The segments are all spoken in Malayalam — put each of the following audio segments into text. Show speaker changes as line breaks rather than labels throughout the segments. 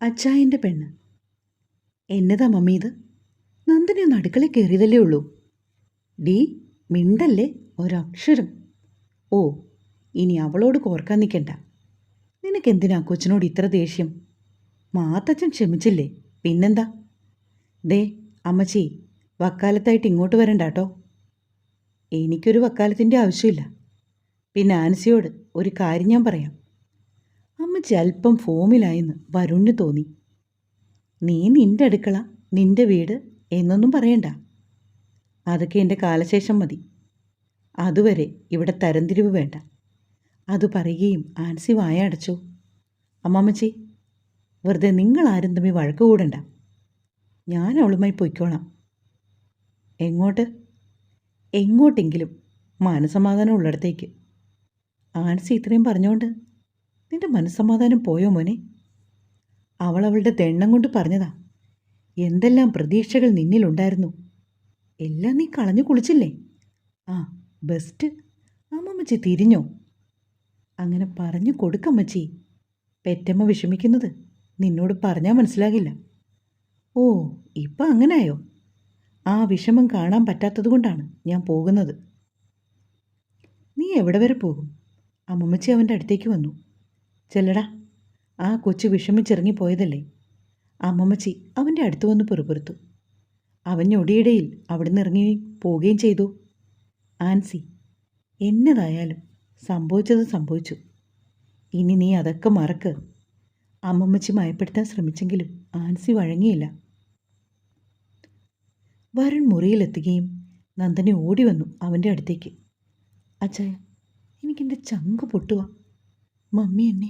അച്ചായൻ്റെ പെണ്ണ്. എന്നതാ മമ്മി ഇത്? നന്ദിനി ഒന്ന് അടുക്കളയിൽ കയറിയതല്ലേ ഉള്ളൂ. ഡീ, മിണ്ടല്ലേ ഒരക്ഷരം. ഓ, ഇനി അവളോട് കോർക്കാൻ നിൽക്കണ്ട. നിനക്കെന്തിനാ കൊച്ചിനോട് ഇത്ര ദേഷ്യം? മാത്തച്ഛൻ ക്ഷമിച്ചില്ലേ, പിന്നെന്താ? ദേ അമ്മച്ചി, വക്കാലത്തായിട്ട് ഇങ്ങോട്ട് വരണ്ടാട്ടോ. എനിക്കൊരു വക്കാലത്തിൻ്റെ ആവശ്യമില്ല. പിന്നെ ആൻസിയോട് ഒരു കാര്യം ഞാൻ പറയാം. അമ്മച്ചി അല്പം ഫോമിലായെന്ന് വരുണിന് തോന്നി. നീ നിൻ്റെ അടുക്കള, നിൻ്റെ വീട് എന്നൊന്നും പറയണ്ട. അതൊക്കെ എൻ്റെ കാലശേഷം മതി. അതുവരെ ഇവിടെ തരംതിരിവ് വേണ്ട. അത് പറയുകയും ആൻസി വായ അടച്ചു. അമ്മമ്മച്ചി, വെറുതെ നിങ്ങളാരും തമ്മിൽ വഴക്ക് കൂടണ്ട. ഞാൻ അവളുമായി പൊയ്ക്കോളാം. എങ്ങോട്ട്? എങ്ങോട്ടെങ്കിലും മനസമാധാനം ഉള്ളിടത്തേക്ക്. ആൻസി ഇത്രയും പറഞ്ഞുകൊണ്ട് നിന്റെ മനസ്സമാധാനം പോയോ മോനെ? അവളുടെ ദണ്ണം കൊണ്ട് പറഞ്ഞതാ. എന്തെല്ലാം പ്രതീക്ഷകൾ നിന്നിലുണ്ടായിരുന്നു, എല്ലാം നീ കളഞ്ഞു കുളിച്ചില്ലേ? ആ, ബെസ്റ്റ്. അമ്മമ്മച്ചി തിരിഞ്ഞോ? അങ്ങനെ പറഞ്ഞു കൊടുക്കമ്മച്ചി. പെറ്റമ്മ വിഷമിക്കുന്നത് നിന്നോട് പറഞ്ഞാൽ മനസ്സിലാകില്ല. ഓ, ഇപ്പം അങ്ങനായോ? ആ വിഷമം കാണാൻ പറ്റാത്തത് കൊണ്ടാണ് ഞാൻ പോകുന്നത്. നീ എവിടെ വരെ പോകും? അമ്മമ്മച്ചി അവൻ്റെ അടുത്തേക്ക് വന്നു. ചെല്ലടാ, ആ കൊച്ചു വിഷമിച്ചിറങ്ങിപ്പോയതല്ലേ. അമ്മമ്മച്ചി അവൻ്റെ അടുത്ത് വന്ന് പെറുപെറുത്തു. അവൻ ഞൊടിയിടയിൽ അവിടുന്ന് ഇറങ്ങി പോവുകയും ചെയ്തു. ആൻസി, എന്നതായാലും സംഭവിച്ചത് സംഭവിച്ചു. ഇനി നീ അതൊക്കെ മറക്ക്. അമ്മമ്മച്ചി മയപ്പെടുത്താൻ ശ്രമിച്ചെങ്കിലും ആൻസി വഴങ്ങിയില്ല. വരുൺ മുറിയിലെത്തുകയും നന്ദനെ ഓടി വന്നു അവൻ്റെ അടുത്തേക്ക്. അച്ചായ, എനിക്കെൻ്റെ ചങ്ക് പൊട്ടുക. മമ്മി എന്നെ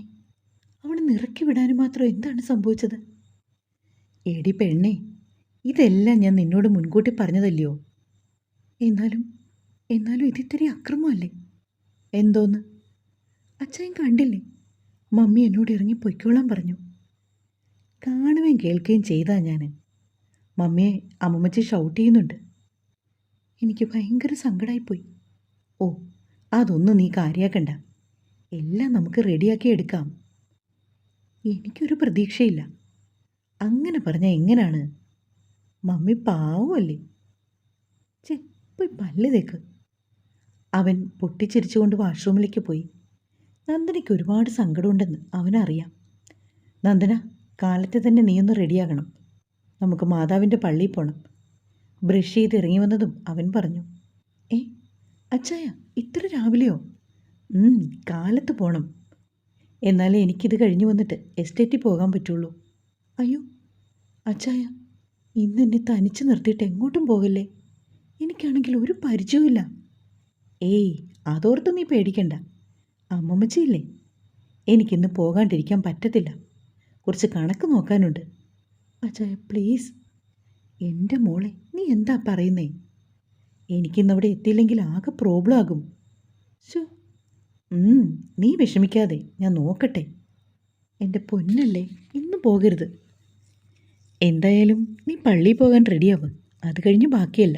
അവിടെ നിറക്കി വിടാനും മാത്രം എന്താണ് സംഭവിച്ചത്? എടി പെണ്ണേ, ഇതെല്ലാം ഞാൻ നിന്നോട് മുൻകൂട്ടി പറഞ്ഞതല്ലയോ? എന്നാലും ഇതിത്തിരി അക്രമമല്ലേ? എന്തോന്ന്? അച്ചായൻ കണ്ടില്ലേ, മമ്മി എന്നോട് ഇറങ്ങി പൊയ്ക്കോളാൻ പറഞ്ഞു. കാണുകയും കേൾക്കുകയും ചെയ്താ ഞാൻ. മമ്മിയെ അമ്മമ്മച്ചി ഷൗട്ട് ചെയ്യുന്നുണ്ട്. എനിക്ക് ഭയങ്കര സങ്കടമായിപ്പോയി. ഓ, അതൊന്നും നീ കാര്യാക്കണ്ട. എല്ലാം നമുക്ക് റെഡിയാക്കി എടുക്കാം. എനിക്കൊരു പ്രതീക്ഷയില്ല. അങ്ങനെ പറഞ്ഞാൽ എങ്ങനെയാണ്? മമ്മി പാവമല്ലേ. പോയി പല്ല് തേക്ക്. അവൻ പൊട്ടിച്ചിരിച്ചുകൊണ്ട് വാഷ്റൂമിലേക്ക് പോയി. നന്ദനയ്ക്ക് ഒരുപാട് സങ്കടമുണ്ടെന്ന് അവനറിയാം. നന്ദന, കാലത്തെ തന്നെ നീയൊന്ന് റെഡിയാകണം. നമുക്ക് മാതാവിൻ്റെ പള്ളിയിൽ പോകണം. ബ്രഷ് ചെയ്ത് ഇറങ്ങി വന്നതും അവൻ പറഞ്ഞു. അച്ചായ, ഇത്ര രാവിലെയോ? കാലത്ത് പോകണം. എന്നാലേ എനിക്കിത് കഴിഞ്ഞ് വന്നിട്ട് എസ്റ്റേറ്റിൽ പോകാൻ പറ്റുള്ളൂ. അയ്യോ അച്ചായ, ഇന്ന് എന്നെ തനിച്ച് നിർത്തിയിട്ട് എങ്ങോട്ടും പോകല്ലേ. എനിക്കാണെങ്കിൽ ഒരു പരിചയമില്ല. അതോർത്ത് നീ പേടിക്കണ്ട. അമ്മമ്മച്ചിയില്ലേ. എനിക്കിന്ന് പോകാണ്ടിരിക്കാൻ പറ്റത്തില്ല. കുറച്ച് കണക്ക് നോക്കാനുണ്ട്. അച്ചായ പ്ലീസ്. എൻ്റെ മോളെ, നീ എന്താ പറയുന്നേ? എനിക്കിന്നവിടെ എത്തിയില്ലെങ്കിൽ ആകെ പ്രോബ്ലം ആകും. ശോ, നീ വിഷമിക്കാതെ, ഞാൻ നോക്കട്ടെ. എൻ്റെ പൊന്നല്ലേ, ഇന്ന് പോകരുത്. എന്തായാലും നീ പള്ളിയിൽ പോകാൻ റെഡിയാവും. അത് കഴിഞ്ഞ് ബാക്കിയല്ല.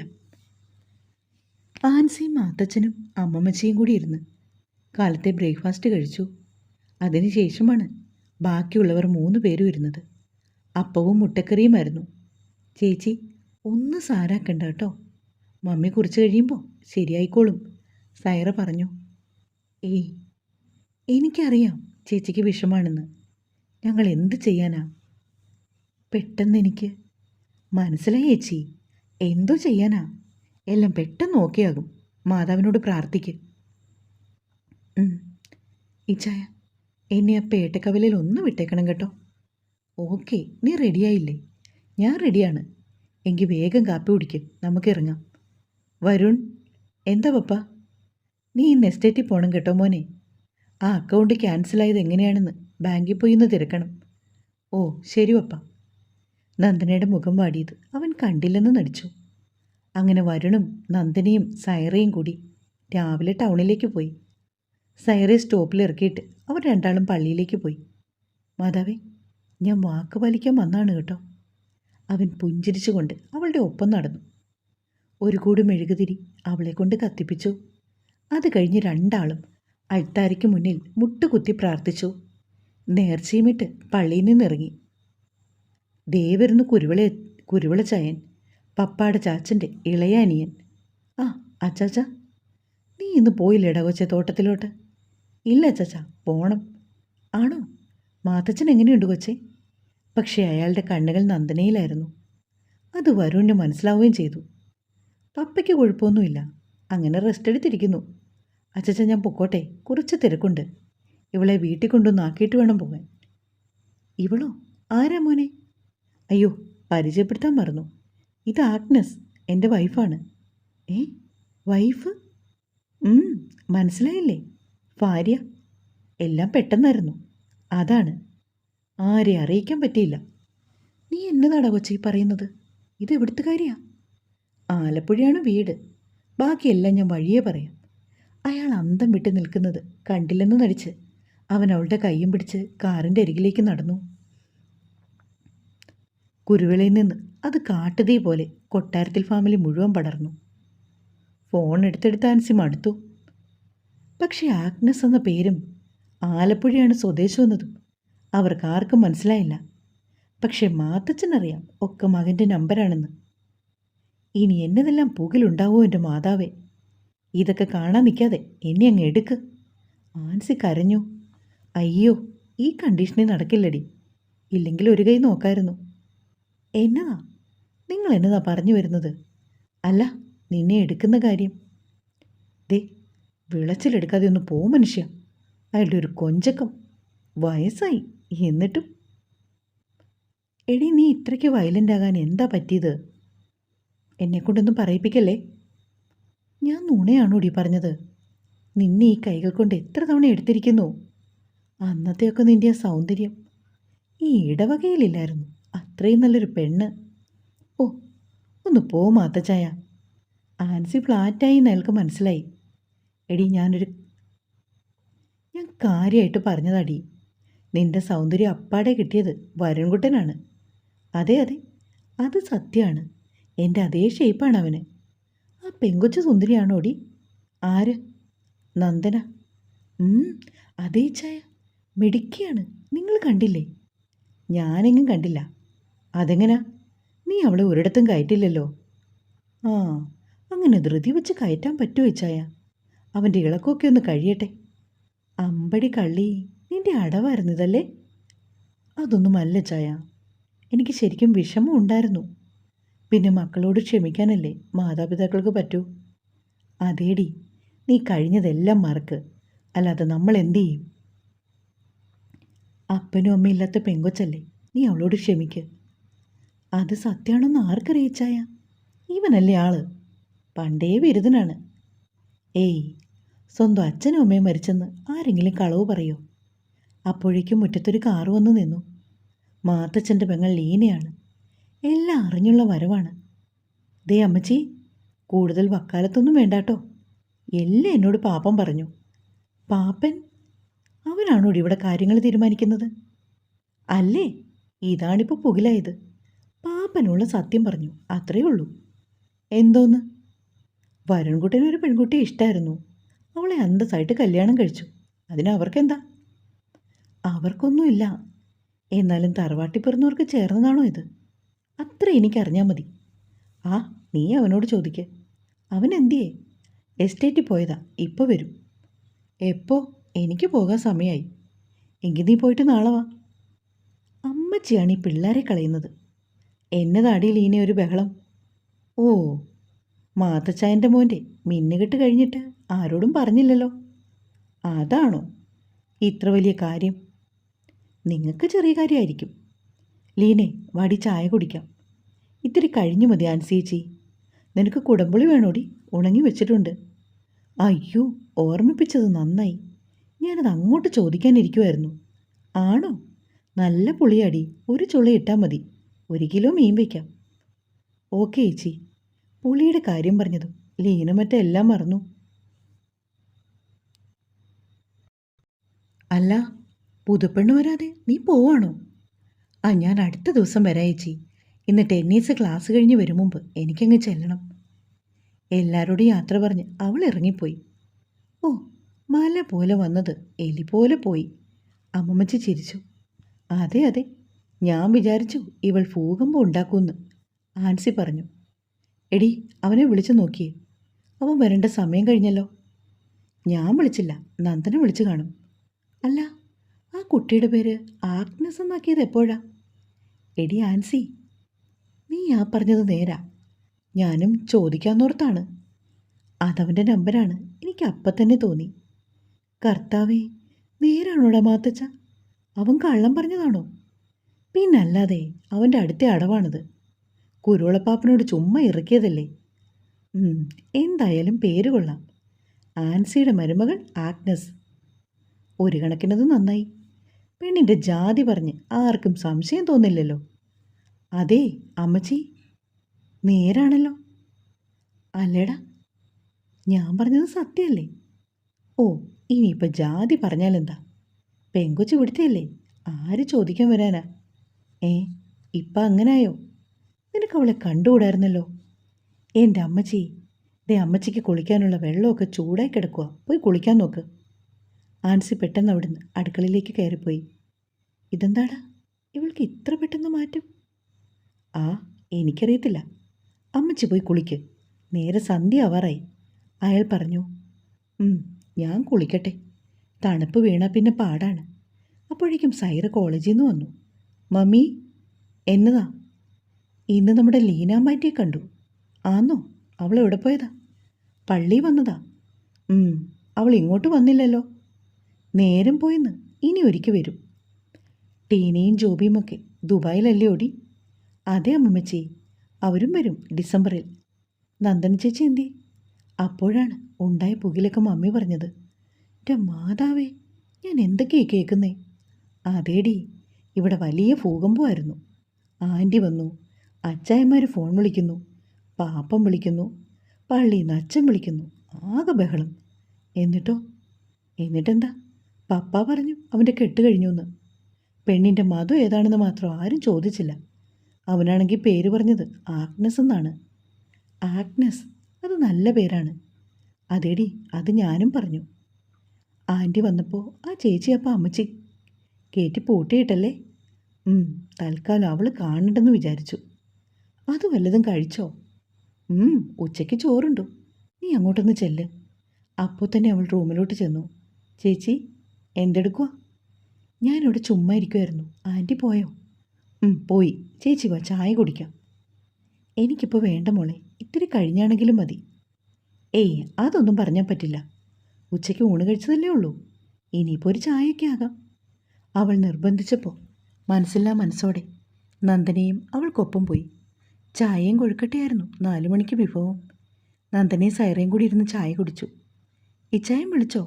ആൻസിയും മാത്തച്ഛനും അമ്മമ്മച്ചിയും കൂടി ഇരുന്ന് കാലത്തെ ബ്രേക്ക്ഫാസ്റ്റ് കഴിച്ചു. അതിനുശേഷമാണ് ബാക്കിയുള്ളവർ 3 പേരും ഇരുന്നത്. അപ്പവും മുട്ടക്കറിയുമായിരുന്നു. ചേച്ചി, ഒന്ന് സാരാക്കണ്ട കേട്ടോ. മമ്മി കുറിച്ച് കഴിയുമ്പോൾ ശരിയായിക്കോളും, സൈറ പറഞ്ഞു. എനിക്കറിയാം ചേച്ചിക്ക് വിഷമാണെന്ന്. ഞങ്ങൾ എന്ത് ചെയ്യാനാ? പെട്ടെന്ന് എനിക്ക് മനസ്സിലായി ചേച്ചി. എന്തോ ചെയ്യാനാ? എല്ലാം പെട്ടെന്ന് ഓക്കെയാകും. മാതാവിനോട് പ്രാർത്ഥിക്ക്. ഇച്ചായ, എന്നെ ആ പേട്ടക്കവലിൽ ഒന്ന് വിട്ടേക്കണം കേട്ടോ. ഓക്കെ, നീ റെഡിയായില്ലേ? ഞാൻ റെഡിയാണ്. എങ്കിൽ വേഗം കാപ്പി കുടിക്ക്, നമുക്കിറങ്ങാം. വരുൺ, എന്താ പപ്പ? നീ ഇന്ന് എസ്റ്റേറ്റിൽ പോകണം കേട്ടോ മോനെ. ആ അക്കൗണ്ട് ക്യാൻസലായത് എങ്ങനെയാണെന്ന് ബാങ്കിൽ പോയി ഒന്ന് തിരക്കണം. ഓ ശരി പപ്പ. നന്ദനയുടെ മുഖം വാടിയത് അവൻ കണ്ടില്ലെന്ന് നടിച്ചു. അങ്ങനെ വരുണും നന്ദനയും സൈറയും കൂടി രാവിലെ ടൗണിലേക്ക് പോയി. സൈറയെ സ്റ്റോപ്പിൽ ഇറക്കിയിട്ട് അവർ രണ്ടാളും പള്ളിയിലേക്ക് പോയി. മാതാവേ, ഞാൻ വാക്ക് പാലിക്കാൻ വന്നാണ് കേട്ടോ. അവൻ പുഞ്ചിരിച്ചുകൊണ്ട് അവളുടെ ഒപ്പം നടന്നു. ഒരു കൂടി മെഴുകുതിരി അവളെ കൊണ്ട് കത്തിപ്പിച്ചു. അത് കഴിഞ്ഞ് രണ്ടാളും അൾത്താരയ്ക്ക് മുന്നിൽ മുട്ടുകുത്തി പ്രാർത്ഥിച്ചു. നേർച്ചയുമിട്ട് പള്ളിയിൽ നിന്നിറങ്ങി. ദേ വരുന്നു കുരുവിളച്ചായൻ, പപ്പാടെ ചാച്ചൻ്റെ ഇളയ അനിയൻ. ആ അച്ചാച്ച, നീ ഇന്ന് പോയില്ലേടാ കൊച്ചെ തോട്ടത്തിലോട്ട്? ഇല്ല അച്ചാച്ച, പോണം. ആണോ? മാത്തച്ഛൻ എങ്ങനെയുണ്ട് കൊച്ചെ? പക്ഷേ അയാളുടെ കണ്ണുകൾ നന്ദനയിലായിരുന്നു. അത് വരുണിന് മനസ്സിലാവുകയും ചെയ്തു. പപ്പയ്ക്ക് കുഴപ്പമൊന്നുമില്ല, അങ്ങനെ റെസ്റ്റ് എടുത്തിരിക്കുന്നു. അച്ചാച്ച ഞാൻ പൊക്കോട്ടെ, കുറച്ച് തിരക്കുണ്ട്. ഇവളെ വീട്ടിൽ കൊണ്ടൊന്ന് ആക്കിയിട്ട് വേണം പോകാൻ. ഇവളോ? ആരാ മോനെ? അയ്യോ, പരിചയപ്പെടുത്താൻ മറന്നു. ഇത് ആഗ്നസ്, എൻ്റെ വൈഫാണ്. ഏ, വൈഫ്? മനസ്സിലായില്ലേ? ഭാര്യ. എല്ലാം പെട്ടെന്നായിരുന്നു, അതാണ്. ആരെ അറിയിക്കാൻ പറ്റിയില്ല. നീ എന്നതാടാ കൊച്ചി പറയുന്നത്? ഇത് എവിടുത്തെ കാര്യാ? ആലപ്പുഴയാണ് വീട്, ബാക്കിയെല്ലാം ഞാൻ വഴിയേ പറയാം. അയാൾ അന്തം വിട്ട് നിൽക്കുന്നത് കണ്ടില്ലെന്ന് നടിച്ച് അവൻ അവളുടെ കൈയും പിടിച്ച് കാറിൻ്റെ അരികിലേക്ക് നടന്നു. കുരുവിളയിൽ നിന്ന് അത് കാട്ടുതീ പോലെ കൊട്ടാരത്തിൽ ഫാമിലി മുഴുവൻ പടർന്നു. ഫോൺ എടുത്തെടുത്ത് ആൻസി മടുത്തു. പക്ഷേ ആഗ്നസ് എന്ന പേരും ആലപ്പുഴയാണ് സ്വദേശം എന്നതും അവർക്കാർക്കും മനസ്സിലായില്ല. പക്ഷേ മാത്തച്ഛനറിയാം ഒക്കെ മകൻ്റെ നമ്പരാണെന്ന്. ഇനി എന്നതെല്ലാം പുകിലുണ്ടാവോ എൻ്റെ മാതാവേ? ഇതൊക്കെ കാണാൻ നിൽക്കാതെ എന്നെ അങ്ങ് എടുക്ക്. ആൻസി കരഞ്ഞു. അയ്യോ, ഈ കണ്ടീഷനിൽ നടക്കില്ലടി. ഇല്ലെങ്കിൽ ഒരു കൈ നോക്കായിരുന്നു. എന്നതാ നിങ്ങൾ എന്നതാ പറഞ്ഞു വരുന്നത്? അല്ല, നിന്നെ എടുക്കുന്ന കാര്യം. ദേ, വിളച്ചിലെടുക്കാതെ ഒന്ന് പോ മനുഷ്യ. അയാളുടെ ഒരു കൊഞ്ചക്കം. വയസ്സായി എന്നിട്ടും. എടി, നീ ഇത്രയ്ക്ക് വയലൻ്റ് ആകാൻ എന്താ പറ്റിയത്? എന്നെക്കൊണ്ടൊന്നും പറയിപ്പിക്കല്ലേ. ഞാൻ നുണയാണോടി പറഞ്ഞത്? നിന്നെ ഈ കൈകൾ കൊണ്ട് എത്ര തവണ എടുത്തിരിക്കുന്നു. അന്നത്തെയൊക്കെ നിൻ്റെ ആ സൗന്ദര്യം ഈ ഇടവകയിലില്ലായിരുന്നു. അത്രയും നല്ലൊരു പെണ്ണ്. ഓ, ഒന്ന് പോ മാത്തച്ചായ. ആൻസി ഫ്ലാറ്റായി അയാൾക്ക് മനസ്സിലായി. എടി, ഞാൻ കാര്യമായിട്ട് പറഞ്ഞതാടി. നിന്റെ സൗന്ദര്യം അപ്പാടെ കിട്ടിയത് വരുൺകുട്ടനാണ്. അതെ അതെ, അത് സത്യമാണ്. എൻ്റെ അതേ ഷേപ്പാണ് അവന്. ആ പെങ്കൊച്ചു സുന്ദരിയാണോടി? ആര്? നന്ദന. അതേ ചായ, മിടുക്കിയാണ്. നിങ്ങൾ കണ്ടില്ലേ? ഞാനെങ്ങും കണ്ടില്ല. അതെങ്ങനാ? നീ അവളെ ഒരിടത്തും കയറ്റില്ലല്ലോ. ആ, അങ്ങനെ ധൃതി വെച്ച് കയറ്റാൻ പറ്റുമോ ചായ? അവൻ്റെ ഇളക്കമൊക്കെ ഒന്ന് കഴിയട്ടെ. അമ്പടി കള്ളി, നിന്റെ അടവായിരുന്നു ഇതല്ലേ? അതൊന്നുമല്ല ചായ, എനിക്ക് ശരിക്കും വിഷമം ഉണ്ടായിരുന്നു. പിന്നെ മക്കളോട് ക്ഷമിക്കാനല്ലേ മാതാപിതാക്കൾക്ക് പറ്റൂ. അതേടി, നീ കഴിഞ്ഞതെല്ലാം മറക്ക്. അല്ലാതെ നമ്മൾ എന്തു ചെയ്യും? അപ്പനും അമ്മയില്ലാത്ത പെങ്കൊച്ചല്ലേ, നീ അവളോട് ക്ഷമിക്ക്. അത് സത്യമാണെന്ന് ആർക്കറിയിച്ചായ? ഇവനല്ലേ ആള്? പണ്ടേ ബിരുദനാണ്. ഏയ്, സ്വന്തം അച്ഛനും അമ്മയും മരിച്ചെന്ന് ആരെങ്കിലും കളവ് പറയോ? അപ്പോഴേക്കും മുറ്റത്തൊരു കാറ് വന്നു നിന്നു. മാത്തച്ഛൻ്റെ പെങ്ങൾ ലീനയാണ്. എല്ലാം അറിഞ്ഞുള്ള വരവാണ്. ദേ അമ്മച്ചി, കൂടുതൽ വക്കാലത്തൊന്നും വേണ്ടാട്ടോ. എല്ലാം എന്നോട് പാപ്പൻ പറഞ്ഞു. പാപ്പൻ? അവനാണോ ഇവിടെ കാര്യങ്ങൾ തീരുമാനിക്കുന്നത്? അല്ലേ, ഇതാണിപ്പോൾ പുകിലായത്. പാപ്പനുള്ള സത്യം പറഞ്ഞു, അത്രയേ ഉള്ളൂ. എന്തോന്ന്? വരുൺകുട്ടനൊരു പെൺകുട്ടിയെ ഇഷ്ടമായിരുന്നു. അവളെ അന്തസ്സായിട്ട് കല്യാണം കഴിച്ചു. അതിന് അവർക്കെന്താ? അവർക്കൊന്നുമില്ല. എന്നാലും തറവാട്ടി പിറന്നവർക്ക് ചേർന്നതാണോ ഇത്? അത്ര എനിക്കറിഞ്ഞാൽ മതി. ആ, നീ അവനോട് ചോദിക്ക്. അവൻ എന്തിയേ? എസ്റ്റേറ്റിൽ പോയതാ, ഇപ്പോൾ വരും. എപ്പോ? എനിക്ക് പോകാൻ സമയമായി. എങ്കിൽ നീ പോയിട്ട് നാളെ വാ. അമ്മച്ചിയാണ് ഈ പിള്ളേരെ കളയുന്നത്. എന്നതാടി ലീന ഒരു ബഹളം? ഓ, മാത്തച്ചായൻ്റെ മോൻ്റെ മിന്നുകെട്ട് കഴിഞ്ഞിട്ട് ആരോടും പറഞ്ഞില്ലല്ലോ. അതാണോ ഇത്ര വലിയ കാര്യം? നിങ്ങൾക്ക് ചെറിയ കാര്യമായിരിക്കും. ലീനെ, വാടി ചായ കുടിക്കാം. ഇത്തിരി കഴിഞ്ഞു മതി ആൻസിയേച്ചി. നിനക്ക് കുടംപുളി വേണോടി? ഉണങ്ങി വെച്ചിട്ടുണ്ട്. അയ്യോ, ഓർമ്മിപ്പിച്ചത് നന്നായി. ഞാനത് അങ്ങോട്ട് ചോദിക്കാനിരിക്കുമായിരുന്നു. ആണോ? നല്ല പുളിയാടി. ഒരു ചുള ഇട്ടാൽ മതി. 1 കിലോ മീൻ വയ്ക്കാം. ഓക്കെ ചേച്ചി. പുളിയുടെ കാര്യം പറഞ്ഞതും ലീന മറ്റെല്ലാം മറന്നു. അല്ല, പുതുപ്പെണ്ണ് വരാതെ നീ പോവാണോ? ആ, ഞാൻ അടുത്ത ദിവസം വരാം ചേച്ചി. ഇന്ന് ടെന്നീസ് ക്ലാസ് കഴിഞ്ഞ് വരും മുമ്പ് എനിക്കങ്ങ് ചെല്ലണം. എല്ലാവരോടും യാത്ര പറഞ്ഞ് അവൾ ഇറങ്ങിപ്പോയി. ഓ, മല പോലെ വന്നത് എലി പോലെ പോയി. അമ്മമ്മച്ചി ചിരിച്ചു. അതെ അതെ, ഞാൻ വിചാരിച്ചു ഇവൾ ഭൂകമ്പം ഉണ്ടാക്കുമെന്ന്. ആൻസി പറഞ്ഞു. എടി, അവനെ വിളിച്ചു നോക്കിയേ, അവൻ വരേണ്ട സമയം കഴിഞ്ഞല്ലോ. ഞാൻ വിളിച്ചില്ല, നന്ദനെ വിളിച്ചു കാണും. അല്ല, ആ കുട്ടിയുടെ പേര് ആഗ്നസ് എന്നാക്കിയത് എപ്പോഴാ? എടി ആൻസി, നീ ആ പറഞ്ഞത് നേരാ. ഞാനും ചോദിക്കാന്നോർത്താണ്. അതവൻ്റെ നമ്പരാണ്, എനിക്ക് അപ്പം തന്നെ തോന്നി. കർത്താവേ, നേരാണോടാ മാത്തച്ഛ? അവൻ കള്ളം പറഞ്ഞതാണോ? പിന്നല്ലാതെ അവൻ്റെ അടുത്ത അടവാണിത്. കുരുവളപ്പാപ്പനോട് ചുമ്മാ ഇറക്കിയതല്ലേ. എന്തായാലും പേര് കൊള്ളാം. ആൻസിയുടെ മരുമകൾ ആഗ്നസ്. ഒരു കണക്കിനത് നന്നായി. പെണ്ണിൻ്റെ ജാതി പറഞ്ഞ് ആർക്കും സംശയം തോന്നില്ലല്ലോ. അതേ അമ്മച്ചി, നേരാണല്ലോ. അല്ലേടാ, ഞാൻ പറഞ്ഞത് സത്യമല്ലേ? ഓ, ഇനിയിപ്പോൾ ജാതി പറഞ്ഞാലെന്താ? പെങ്കൊച്ച് ഇവിടുത്തെയല്ലേ, ആര് ചോദിക്കാൻ വരാനാ? ഇപ്പം അങ്ങനായോ? നിനക്ക് അവളെ കണ്ടുകൂടായിരുന്നല്ലോ. എൻ്റെ അമ്മച്ചി, അമ്മച്ചിക്ക് കുളിക്കാനുള്ള വെള്ളമൊക്കെ ചൂടായി കിടക്കുക, പോയി കുളിക്കാൻ നോക്ക്. ആൻസി പെട്ടെന്ന് അവിടുന്ന് അടുക്കളയിലേക്ക് കയറിപ്പോയി. ഇതെന്താടാ ഇവൾക്ക് ഇത്ര പെട്ടെന്ന് മാറ്റും? എനിക്കറിയത്തില്ല. അമ്മച്ചി പോയി കുളിക്ക്, നേരെ സന്ധ്യ ആവാറായി. അയാൾ പറഞ്ഞു. ഞാൻ കുളിക്കട്ടെ, തണുപ്പ് വീണാൽ പിന്നെ പാടാണ്. അപ്പോഴേക്കും സൈറ കോളേജിൽ നിന്ന് വന്നു. മമ്മി, എന്നതാ? ഇന്ന് നമ്മുടെ ലീനാമാറ്റിയെ കണ്ടു. ആന്നോ? അവൾ എവിടെ പോയതാ? പള്ളി വന്നതാ. അവൾ ഇങ്ങോട്ട് വന്നില്ലല്ലോ. നേരം പോയെന്ന്, ഇനി ഒരിക്കൽ വരും. ടീനയും ജോബിയുമൊക്കെ ദുബായിലല്ലേ ഓടി? അതെ അമ്മമ്മച്ചി, അവരും വരും ഡിസംബറിൽ. നന്ദന ചേച്ചി എന്തേ? അപ്പോഴാണ് ഉണ്ടായ പുകിലൊക്കെ മമ്മി പറഞ്ഞത്. എൻ്റെ മാതാവേ, ഞാൻ എന്തൊക്കെയാ കേൾക്കുന്നേ? അതേടി, ഇവിടെ വലിയ ഭൂകമ്പമായിരുന്നു. ആൻറ്റി വന്നു, അച്ചായന്മാർ ഫോൺ വിളിക്കുന്നു, പാപ്പം വിളിക്കുന്നു, പള്ളിയിൽ നിന്ന് അച്ഛൻ വിളിക്കുന്നു, ആകെ ബഹളം. എന്നിട്ടെന്താ? പപ്പ പറഞ്ഞു അവൻ്റെ കെട്ട് കഴിഞ്ഞു എന്ന്. പെണ്ണിൻ്റെ മതം ഏതാണെന്ന് മാത്രം ആരും ചോദിച്ചില്ല. അവനാണെങ്കിൽ പേര് പറഞ്ഞത് ആഗ്നസ് എന്നാണ്. ആഗ്നസ്, അത് നല്ല പേരാണ്. അതേടി, അത് ഞാനും പറഞ്ഞു. ആൻറ്റി വന്നപ്പോൾ ആ ചേച്ചി അപ്പം അമ്മച്ചി കയറ്റി പൂട്ടിയിട്ടല്ലേ. തൽക്കാലം അവൾ കാണണ്ടെന്ന് വിചാരിച്ചു. അത് വല്ലതും കഴിച്ചോ? ഉച്ചയ്ക്ക് ചോറുണ്ടു. നീ അങ്ങോട്ടൊന്ന് ചെല്ല്. അപ്പോൾ തന്നെ അവൾ റൂമിലോട്ട് ചെന്നു. ചേച്ചി, എന്തെടുക്കുക? ഞാനിവിടെ ചുമ്മാ ഇരിക്കുമായിരുന്നു. ആൻറ്റി പോയോ? പോയി. ചേച്ചി വാ, ചായ കുടിക്കാം. എനിക്കിപ്പോൾ വേണ്ട മോളെ, ഇത്തിരി കഴിഞ്ഞാണെങ്കിലും മതി. അതൊന്നും പറഞ്ഞാൽ പറ്റില്ല. ഉച്ചയ്ക്ക് ഊണ് കഴിച്ചതല്ലേ ഉള്ളൂ, ഇനിയിപ്പോൾ ഒരു ചായയൊക്കെ ആകാം. അവൾ നിർബന്ധിച്ചപ്പോൾ മനസ്സില്ലാ മനസ്സോടെ നന്ദനയും അവൾക്കൊപ്പം പോയി. ചായയും കൊഴുക്കട്ടെയായിരുന്നു 4 മണിക്ക് വിഭവം. നന്ദനയും സൈറയും കൂടി ഇരുന്ന് ചായ കുടിച്ചു. ഇച്ചായം വിളിച്ചോ?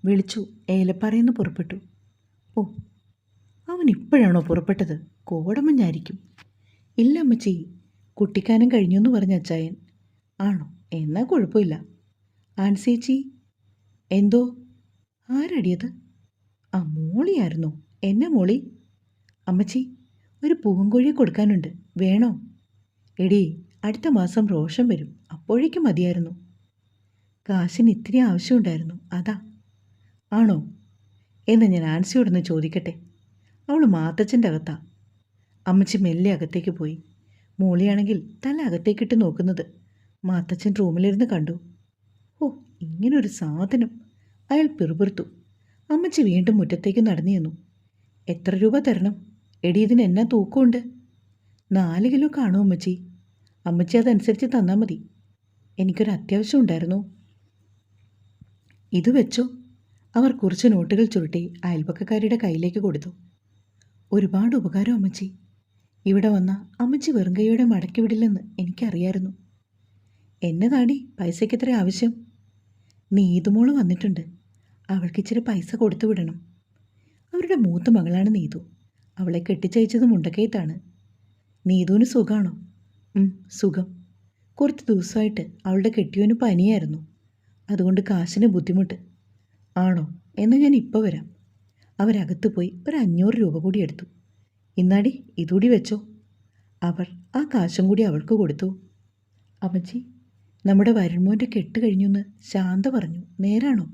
വിളിച്ചു. ഏലപ്പാറയെന്ന് പുറപ്പെട്ടു. ഓ, അവൻ ഇപ്പോഴാണോ പുറപ്പെട്ടത്? കോടമഞ്ഞായിരിക്കും. ഇല്ല അമ്മച്ചി, കുട്ടിക്കാനം കഴിഞ്ഞു എന്ന് പറഞ്ഞ അച്ചായൻ. ആണോ? എന്നാൽ കുഴപ്പമില്ല. ആൻസേച്ചി. എന്തോ? ആരടിയത്? മോളിയായിരുന്നോ? എന്നെ മോളി? അമ്മച്ചി, ഒരു പൂവൻകോഴിയെ കൊടുക്കാനുണ്ട്, വേണോ? എടീ, അടുത്ത മാസം റോഷൻ വരും, അപ്പോഴേക്കും മതിയായിരുന്നു. കാശിന് ഇത്തിരി ആവശ്യമുണ്ടായിരുന്നു, അതാ. ആണോ? എന്ന് ഞാൻ ആൻസിയോടൊന്ന് ചോദിക്കട്ടെ. അവൾ മാത്തച്ഛൻ്റെ അകത്താ. അമ്മച്ചി മെല്ലെ അകത്തേക്ക് പോയി. മോളിയാണെങ്കിൽ തല അകത്തേക്കിട്ട് നോക്കുന്നത് മാത്തച്ഛൻ റൂമിലിരുന്ന് കണ്ടു. ഇങ്ങനൊരു സാധനം! അയാൾ പിറുപിറുത്തു. അമ്മച്ചി വീണ്ടും മുറ്റത്തേക്ക് നടന്നു ചെന്നു. എത്ര രൂപ തരണം? എടി, ഇതിന് എന്നാ തൂക്കമുണ്ട്? 4 കിലോ കാണും അമ്മച്ചി. അമ്മച്ചി അതനുസരിച്ച് തന്നാൽ മതി. എനിക്കൊരു അത്യാവശ്യം ഉണ്ടായിരുന്നു. ഇത് വെച്ചോ. അവർ കുറച്ച് നോട്ടുകൾ ചുരുട്ടി അയൽപക്കക്കാരുടെ കയ്യിലേക്ക് കൊടുത്തു. ഒരുപാട് ഉപകാരം അമ്മച്ചി. ഇവിടെ വന്ന അമ്മച്ചി വെറും കൈയോടെ മടക്കി വിടില്ലെന്ന് എനിക്കറിയായിരുന്നു. എന്നതാടി പൈസയ്ക്ക് എത്ര ആവശ്യം? നീതുമോള് വന്നിട്ടുണ്ട്, അവൾക്ക് ഇച്ചിരി പൈസ കൊടുത്തു വിടണം. അവരുടെ മൂത്ത മകളാണ് നീതു. അവളെ കെട്ടിച്ചയച്ചത് മുണ്ടക്കയത്താണ്. നീതുവിന് സുഖമാണോ? സുഖം. കുറച്ച് ദിവസമായിട്ട് അവളുടെ കെട്ടിയോന് പനിയായിരുന്നു, അതുകൊണ്ട് കാശിന് ബുദ്ധിമുട്ട്. ആണോ? എന്നാൽ ഞാൻ ഇപ്പോൾ വരാം. അവരകത്ത് പോയി ഒരു 500 രൂപ കൂടി എടുത്തു. ഇന്നാടി, ഇതുകൂടി വെച്ചോ. അവർ ആ കാശും കൂടി അവൾക്ക് കൊടുത്തു. അമ്മച്ചി, നമ്മുടെ വരുൺമോൻ്റെ കെട്ട് കഴിഞ്ഞുവെന്ന് ശാന്ത പറഞ്ഞു, നേരാണോ?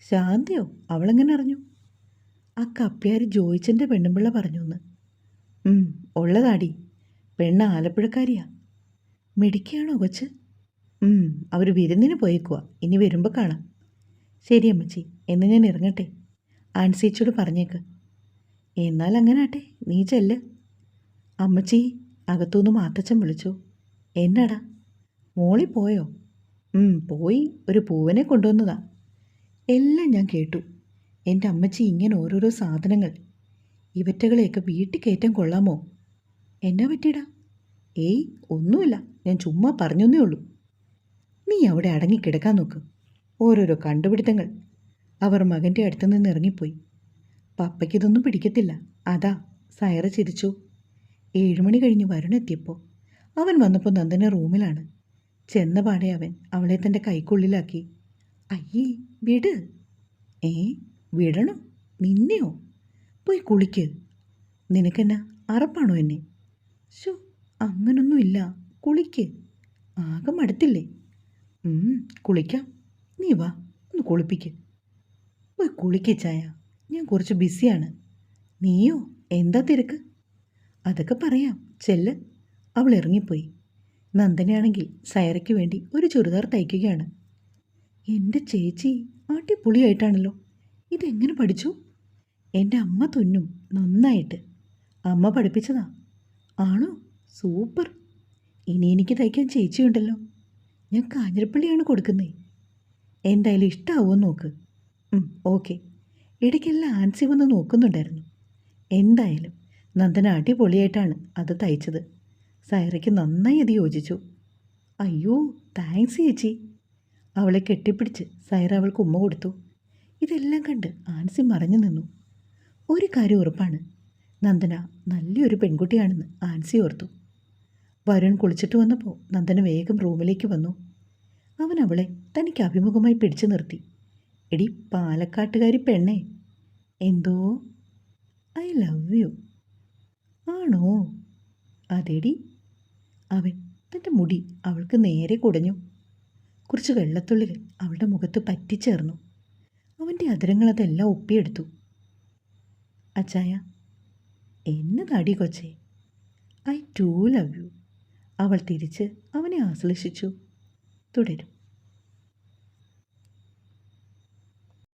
ശാന്തയോ? അവളെങ്ങനെ അറിഞ്ഞു? ആ കപ്പ്യാർ ജോയിച്ചൻ്റെ പെണ്ണുമ്പിള്ള പറഞ്ഞു എന്ന്. ഉം, ഉള്ളതാടി. പെണ്ണ് ആലപ്പുഴക്കാരിയാ. മിടിക്കുകയാണോ കൊച്ച്? അവർ വിരുന്നിന് പോയേക്കുവാ. ഇനി വരുമ്പോൾ കാണാം. ശരി അമ്മച്ചി, എന്ന് ഞാൻ ഇറങ്ങട്ടെ. ആൻസിച്ചോട് പറഞ്ഞേക്ക്. എന്നാൽ അങ്ങനെ ആട്ടെ, നീ ചെല്ല്. അമ്മച്ചി, അകത്തുനിന്ന് മാത്തച്ഛൻ വിളിച്ചു. എന്നടാ? മോളി പോയോ? പോയി. ഒരു പൂവനെ കൊണ്ടുവന്നതാ. എല്ലാം ഞാൻ കേട്ടു. എൻ്റെ അമ്മച്ചി ഇങ്ങനെ ഓരോരോ സാധനങ്ങൾ. ഇവറ്റകളെയൊക്കെ വീട്ടിൽ കയറ്റാൻ കൊള്ളാമോ? എന്നാ പറ്റിയിടാ? ഏയ് ഒന്നുമില്ല, ഞാൻ ചുമ്മാ പറഞ്ഞേ ഉള്ളൂ. നീ അവിടെ അടങ്ങിക്കിടക്കാൻ നോക്ക്. ഓരോരോ കണ്ടുപിടുത്തങ്ങൾ. അവർ മകൻ്റെ അടുത്ത് നിന്ന് ഇറങ്ങിപ്പോയി. പപ്പയ്ക്കിതൊന്നും പിടിക്കത്തില്ല. അതാ. സയറ ചിരിച്ചു. 7 മണി കഴിഞ്ഞ് വരുണെത്തിയപ്പോൾ അവൻ വന്നപ്പോൾ നന്ദന റൂമിലാണ്. ചെന്നപാടെ അവൻ അവളെ തൻ്റെ കൈക്കുള്ളിലാക്കി. അയ്യേ, വിട്. വിടണോ? നിന്നെയോ? പോയി കുളിക്ക്. നിനക്കെന്നാ അറപ്പാണോ എന്നെ? ശോ, അങ്ങനൊന്നുമില്ല. കുളിക്ക്. ആകെ മടുത്തില്ലേ? കുളിക്കാം. നീ വാ, ഒന്ന് കുളിപ്പിക്ക്. പോയി കുളിക്ക് ചായ. ഞാൻ കുറച്ച് ബിസിയാണ്. നീയോ? എന്താ തിരക്ക്? അതൊക്കെ പറയാം, ചെല്ല്. അവൾ ഇറങ്ങിപ്പോയി. നന്ദനയാണെങ്കിൽ സയറയ്ക്ക് വേണ്ടി ഒരു ചുരിദാർ തയ്ക്കുകയാണ്. എൻ്റെ ചേച്ചി അടിപൊളിയായിട്ടാണല്ലോ. ഇതെങ്ങനെ പഠിച്ചു? എൻ്റെ അമ്മ തുന്നും നന്നായിട്ട്. അമ്മ പഠിപ്പിച്ചതാ. ആണോ? സൂപ്പർ. ഇനി എനിക്ക് തയ്ക്കാൻ ചേച്ചിയുണ്ടല്ലോ. ഞാൻ കാഞ്ഞിരപ്പള്ളിയാണ് കൊടുക്കുന്നേ. എന്തായാലും ഇഷ്ടമാവുമെന്ന് നോക്ക്. ഓക്കെ. ഇടയ്ക്കെല്ലാം ആൻസി വന്ന് നോക്കുന്നുണ്ടായിരുന്നു. എന്തായാലും നന്ദന അടിപൊളിയായിട്ടാണ് അത് തയ്ച്ചത്. സൈറയ്ക്ക് നന്നായി അത് യോജിച്ചു. അയ്യോ, താങ്ക്സ് ചേച്ചി. അവളെ കെട്ടിപ്പിടിച്ച് സൈറ അവൾക്ക് ഉമ്മ കൊടുത്തു. ഇതെല്ലാം കണ്ട് ആൻസി മറഞ്ഞു നിന്നു. ഒരു കാര്യം ഉറപ്പാണ്, നന്ദന നല്ലൊരു പെൺകുട്ടിയാണെന്ന് ആൻസി ഓർത്തു. വരുൺ കുളിച്ചിട്ട് വന്നപ്പോൾ നന്ദന വേഗം റൂമിലേക്ക് വന്നു. അവൻ അവളെ തനിക്ക് അഭിമുഖമായി പിടിച്ചു നിർത്തി. എടി പാലക്കാട്ടുകാരി പെണ്ണേ. എന്തോ? I love you. ആണോ? അതെടി. അവൻ തൻ്റെ മുടി അവൾക്ക് നേരെ കുടഞ്ഞു. കുറച്ച് വെള്ളത്തുള്ളികൾ അവളുടെ മുഖത്ത് പറ്റിച്ചേർന്നു. അവൻ്റെ അധരങ്ങൾ അതെല്ലാം ഒപ്പിയെടുത്തു. അച്ചായ, എന്നതാടി കൊച്ചേ? I too love you. അവൾ തിരിച്ച് അവനെ ആശ്ലേഷിച്ചു. തുടരും.